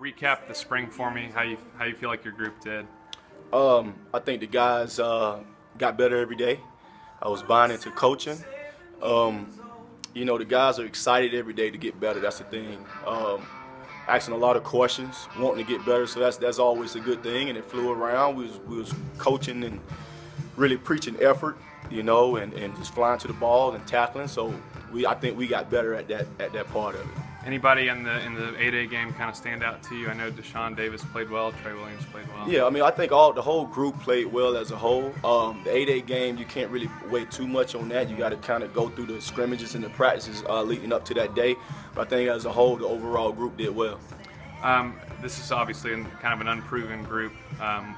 recap the spring for me, how you feel like your group did. I think the guys got better every day. I was buying into coaching. You know, the guys are excited every day to get better. That's the thing. Asking a lot of questions, wanting to get better. So that's always a good thing. And it flew around. We was coaching and really preaching effort, you know, and just flying to the ball and tackling. So I think we got better at that part of it. Anybody in the 8A game kind of stand out to you? I know Deshaun Davis played well, Trey Williams played well. Yeah, I mean, I think the whole group played well as a whole. The 8A game, you can't really weigh too much on that. You got to kind of go through the scrimmages and the practices leading up to that day. But I think as a whole, the overall group did well. This is obviously kind of an unproven group.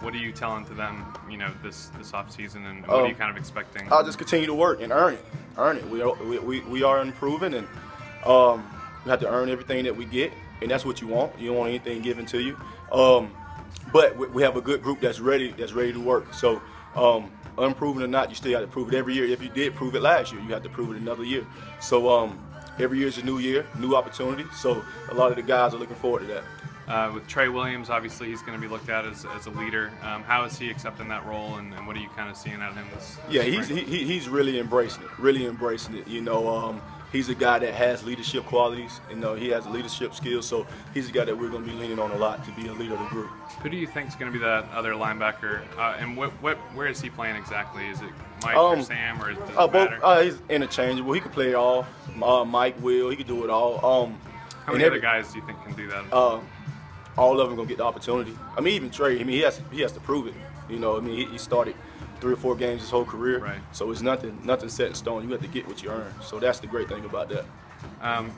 What are you telling to them, you know, this off season, and what are you kind of expecting? I'll just continue to work and earn it. We are unproven, and we have to earn everything that we get, and that's what you want. You don't want anything given to you. But we have a good group that's ready to work. So unproven or not, you still have to prove it every year. If you did prove it last year, you have to prove it another year. So every year is a new year, new opportunity. So a lot of the guys are looking forward to that. With Trey Williams, obviously he's going to be looked at as a leader. How is he accepting that role, and what are you kind of seeing out of him this Yeah, spring? he's really embracing it. You know, he's a guy that has leadership qualities. You know, he has leadership skills, so he's a guy that we're going to be leaning on a lot to be a leader of the group. Who do you think is going to be that other linebacker, and where is he playing exactly? Is it Mike or Sam, or does it matter? He's interchangeable. He can play it all. Mike will. He can do it all. How many other guys do you think can do that? All of them gonna get the opportunity. I mean, even Trey. I mean, he has to prove it. You know, I mean, he started 3 or 4 games his whole career. Right. So it's nothing set in stone. You have to get what you earn. So that's the great thing about that. And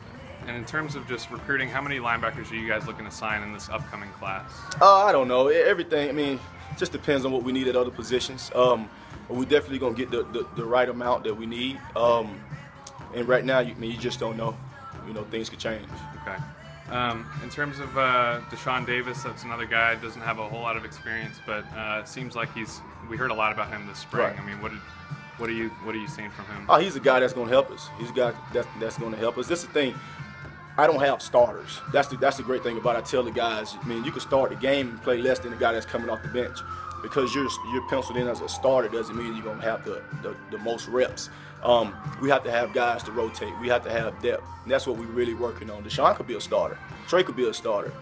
in terms of just recruiting, how many linebackers are you guys looking to sign in this upcoming class? I don't know. Everything. I mean, just depends on what we need at other positions. We're definitely gonna get the right amount that we need. And right now, you just don't know. You know, things could change. Okay. In terms of Deshaun Davis, that's another guy that doesn't have a whole lot of experience, but it seems like we heard a lot about him this spring. Right. I mean, what are you seeing from him? Oh, he's a guy that's going to help us. He's a guy that's going to help us. This is the thing. I don't have starters. That's the great thing about it. I tell the guys, I mean, you can start the game and play less than the guy that's coming off the bench. Because you're penciled in as a starter doesn't mean you're going to have the most reps. We have to have guys to rotate. We have to have depth. And that's what we're really working on. Deshaun could be a starter. Trey could be a starter.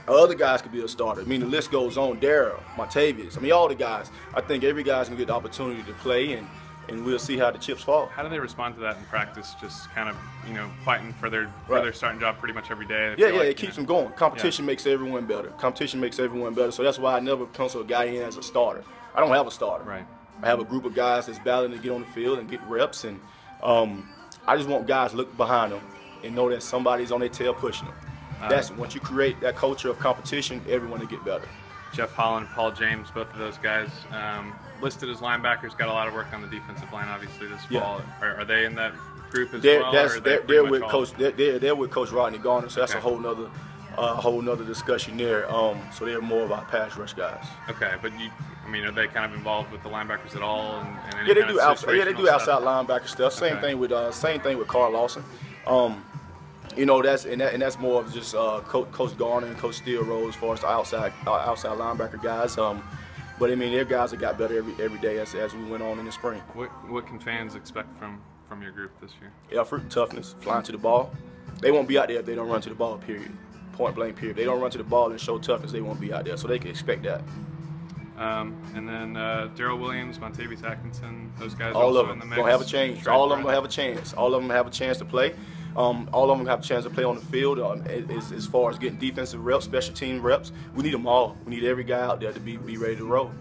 Other guys could be a starter. I mean, the list goes on. Darryl, Montavious. I mean, all the guys. I think every guy's going to get the opportunity to play, and we'll see how the chips fall. How do they respond to that in practice? Just kind of, you know, fighting for their starting job pretty much every day. Yeah, it keeps them going. Competition makes everyone better. Competition makes everyone better. So that's why I never pencil a guy in as a starter. I don't have a starter. Right. I have a group of guys that's battling to get on the field and get reps, and I just want guys to look behind them and know that somebody's on their tail pushing them. That's once you create that culture of competition, everyone will get better. Jeff Holland, Paul James, both of those guys listed as linebackers, got a lot of work on the defensive line, obviously, this fall. Are they in that group as well? They're with Coach. They're with Coach Rodney Garner, so that's a whole nother discussion there. So they're more of our pass rush guys. Okay, but I mean, are they kind of involved with the linebackers at all? Yeah, they do outside. Yeah, they do outside linebacker stuff. Same thing with Carl Lawson. You know, that's more of just Coach Garner and Coach Steele role as far as the outside linebacker guys. But I mean, their guys have got better every day as we went on in the spring. What can fans expect from your group this year? Effort, toughness, flying to the ball. They won't be out there if they don't run to the ball. Period. Point blank. Period. If they don't run to the ball and show toughness, they won't be out there. So they can expect that. And then Darryl Williams, Montavious Atkinson, those guys all also of them in the mix. Gonna have a chance. All of them gonna have a chance. All of them have a chance to play. All of them have a chance to play on the field. As far as getting defensive reps, special team reps, we need them all. We need every guy out there to be ready to roll.